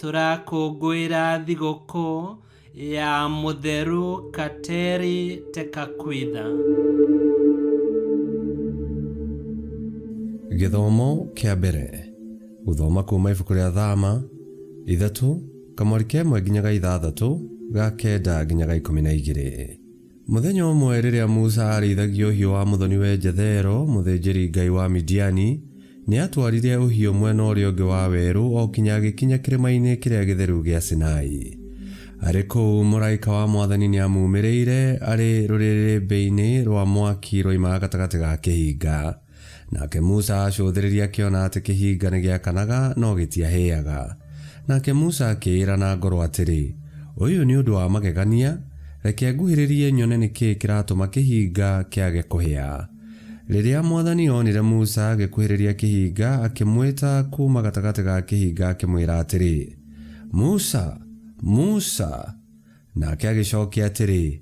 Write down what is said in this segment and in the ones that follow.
turakũngũĩra thigũkũ ya Mũtheru Kateri Tekakwitha. Gĩthomo kĩa mbere. Gũthoma kuuma ibuku rĩa Thama 3 kamweri kemwe nginyaga 6 ga 9 nginyaga 12. Mũthenya ũmwe rĩrĩa Musa arĩithagio ũhiũ wa mũthoni we Jethero, mũthĩnjĩri Ngai wa Midiani, nĩ atwarire ũhiũ mwena ũrĩa ũngĩ wa werũ o kinya gĩkinya kĩrĩma-inĩ kĩrĩa gĩtheru gĩa Sinai. Arĩ kũu mũraika wa Mwathani nĩ amumĩrĩire arĩ rũrĩrĩmbĩ-inĩ rwa mwaki roimaga gatagatĩ ga kĩhinga. Nake Musa acũthĩrĩria akĩona atĩ kĩhinga nĩ gĩakanaga no gĩtiahĩaga. Nake Musa akĩĩra na ngoro atĩrĩ, ũyũ nĩ ũndũ wa magegania, reke nguhĩrĩrie nyone nĩkĩĩ kĩratũma kĩhinga kĩage kũhĩa. Rĩrĩa Mwathani onire Musa agĩkuhĩrĩria kĩhinga, akĩmwĩta kuuma gatagatĩ ga kĩhinga akĩmwĩra atĩrĩ, Musa, Musa. Nake agĩcokia atĩrĩ,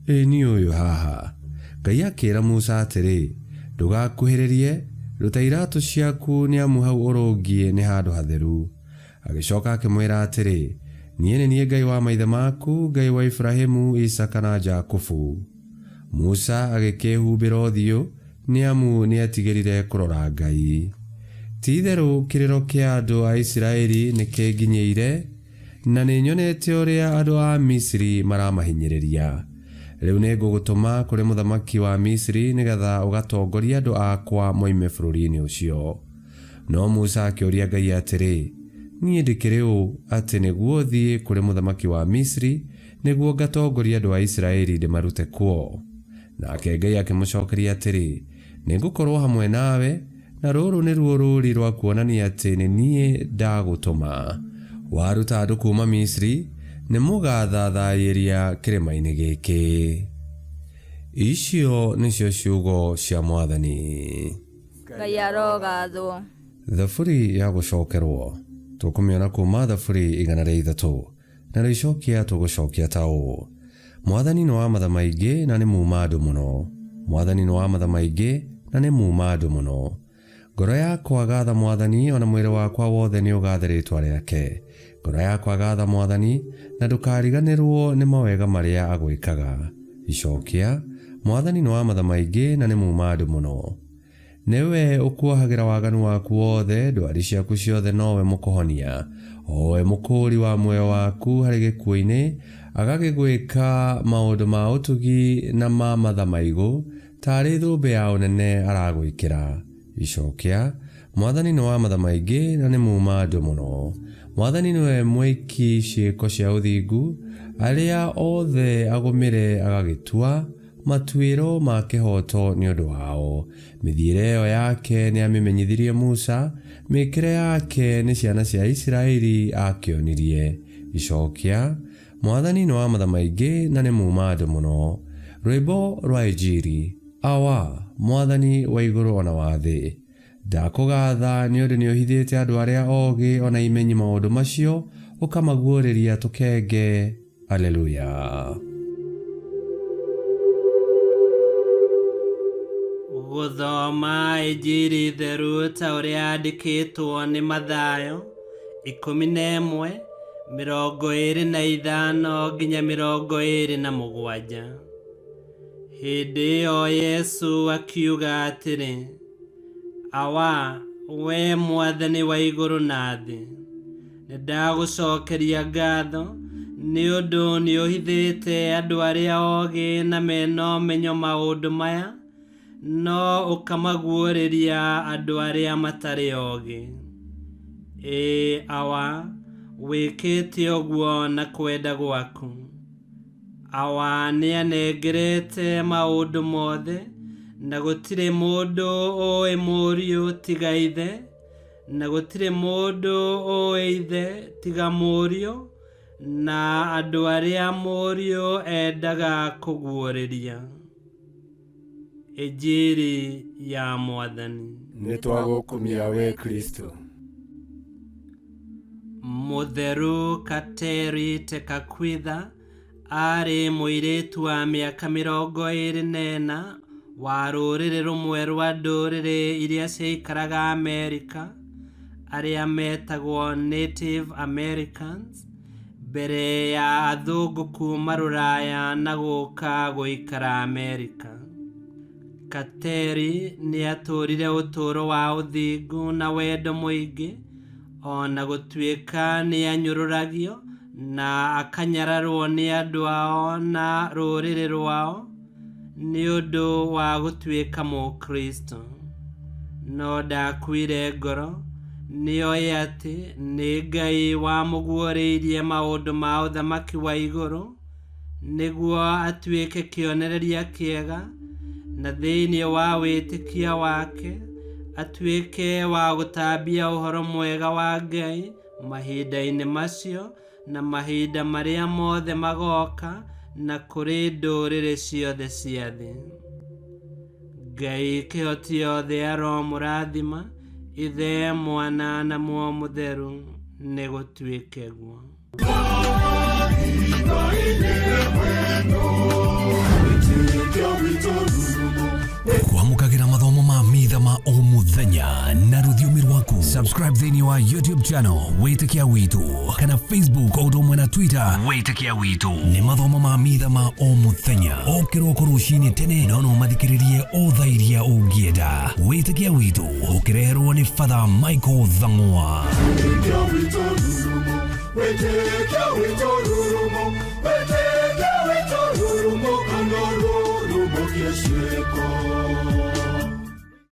ĩ niĩ ũyũ haha. Ngai akĩĩra Musa atĩrĩ, ndũgakuhĩrĩrie, ruta iratũ ciaku nĩ amu hau ũrũngiĩ nĩ handũ hatheru. Agĩcoka akĩmwĩra atĩrĩ, niĩ nĩ niĩ Ngai wa maithe maku, Ngai wa Ibrahimu, Isaka na Jakubu. Musa agĩkĩhumbĩra ũthiũ nĩ amu nĩ atigĩrire kũrora Ngai. Ti-itherũ kĩrĩro kĩa andũ a Isiraeli nĩ kĩnginyĩire, na nĩ nyonete ũrĩa andũ a Misiri maramahinyĩrĩria. Rĩu nĩ ngũgũtũma kũrĩ mũthamaki wa Misiri nĩgetha ũgatongoria andũ akwa moime bũrũri-inĩ ũcio. No Musa akĩũria Ngai atĩrĩ, niĩ ndĩkĩrĩ ũ atĩ nĩguo thiĩ kũrĩ mũthamaki wa Misiri nĩguo ngatongoria andũ a Isiraeli ndĩmarute kuo? Nake Ngai akĩmũcokeria atĩrĩ, nĩngũkorwo hamwe nawe, na rũrũ nĩruo rũũri rwa kuonania atĩ nĩ niĩ ndagũtũma. Waruta andũ kuuma Misiri, nĩ mũgathathayĩria kĩrĩma-inĩ gĩkĩ. Icio nĩcio ciugo cia Mwathani. Ngai arogathwo. Thaburi ya gũcokerwo. Tũkũmĩona kuuma thaburi 103, na rĩcokia tũgũcokia ta ũũ. Mwathani nĩ wa matha maingĩ na nĩ muuma andũ mũno. Mwathani nĩ wa matha maingĩ na nĩ muuma andũ mũno. Ngoro yakwa gaatha Mwathani, ona mwĩrĩ wakwa wothe nĩ ũgaathe rĩĩtwa rĩake. Ngoro yakwa gaatha Mwathani, na ndũkariganĩrwo nĩ mawega marĩa agwĩkaga. Icokia, Mwathani nĩ wa matha maingĩ na nĩ muuma andũ mũno. Nĩwe ũkuohagĩra waganu waku wothe, ndwari ciaku ciothe nowe mũkũhonia. Owe mũkũũri wa muoyo waku harĩ gĩkuũ-inĩ, agagĩgwĩka maũndũ ma ũtugi na ma matha maigũ, tarĩ thũmbĩ ya ũnene aragwĩkĩra. Icokia, Mwathani nĩ wa matha maingĩ na nĩ muuma andũ mũno. Mwathani nĩwe mwĩki ciĩko cia ũthingu, arĩa othe agũmĩre agagĩtua matuĩro ma kĩhoto nĩ ũndũ wao. Mĩthiĩre ĩyo yake nĩ amĩmenyithirie Musa, mĩĩkĩre yake nĩ ciana cia Isiraeli akĩonirie. Icokia, Mwathani nĩ wa matha maingĩ na nĩ muuma andũ mũno. Rwĩmbo rwa Injili. Awa, Mwathani wa igũrũ ona wa thĩ, ndakũgatha nĩ ũndũ nĩ ũhithĩte andũ arĩa oogĩ ona imenyi maũndũ macio, ũkamaguũrĩria tũkenge. Aleluya. Gũthoma Injili theru ta ũrĩa yandĩkĩtwo nĩ Mathayo 11:25 nginya 27. Hĩndĩ ĩyo Yesu akiuga atĩrĩ, awa, we Mwathani wa igũrũ na thĩ, nĩndagũcokeria ngatho nĩ ũndũ nĩ ũhithĩte andũ arĩa oogĩ na mena ũmenyo maũndũ maya, no ũkamaguũrĩria andũ arĩa matarĩ oogĩ. Awa, wĩkĩte ũguo na kwenda gwaku. Awa nĩ anengerete maũndũ mothe, na gũtirĩ mũndũ ũĩ mũriũ tiga ithe, na gũtirĩ mũndũ ũĩ ithe tiga mũriũ, na andũ arĩa mũriũ endaga kũguũrĩria. Injili ya Mwathani. Nĩtwagũkumia we Kristo. Mũtheru Kateri Tekakwitha arĩ mũirĩtu wa mĩaka 24 wa rũrĩrĩ rũmwe rwa ndũrĩrĩ iria ciaikaraga Amerika, arĩa metagwo Native Americans mbere ya athũngũ kuma Rũraya na gũka gũikara Amerika. Kateri nĩ atũrire ũtũũro wa ũthingu na wendo mũingĩ, ona gũtuĩka nĩ anyũrũragio na akanyararwo nĩ andũ ao na rũrĩrĩ rwao nĩ ũndũ wa gũtuĩka Mũkristo. No ndakuire ngoro, nĩoĩ atĩ nĩ Ngai wamũguũrĩirie maũndũ ma ũthamaki wa igũrũ nĩguo atuĩke kĩonereria kĩega, na thĩinĩ wa wĩtĩkia wake atuĩke wa gũtambia ũhoro mwega wa Ngai mahinda-inĩ macio na mahinda marĩa mothe magoka na kũrĩ ndũrĩrĩ ciothe cia thĩ. Ngai kĩhoti yothe aromũrathima, Ithe, Mwana na Muoyo Mũtheru, nĩ gũtuĩke guo. Kwamũkagĩra mathomo ma mitha ma o mũthenya na rũthiomi rwaku. Subscribe thĩinĩ wa YouTube channel Wĩtĩkia Witũ, kana Facebook o ũndũ ũmwe na Twitter Wĩtĩkia Witũ. Nĩ mathomo ma mitha ma o mũthenya, o kĩroko rũcinĩ tene, no mathikĩrĩrie o thaa iria ũngĩenda. Wĩtĩkia Witũ ũkĩreherwo nĩ Father Michael Thang'wa. Wĩtĩkia Witũ rurumo, Wĩtĩkia Witũ rurumo, Wĩtĩkia Witũ rurumo, kana rurumo kĩciĩko.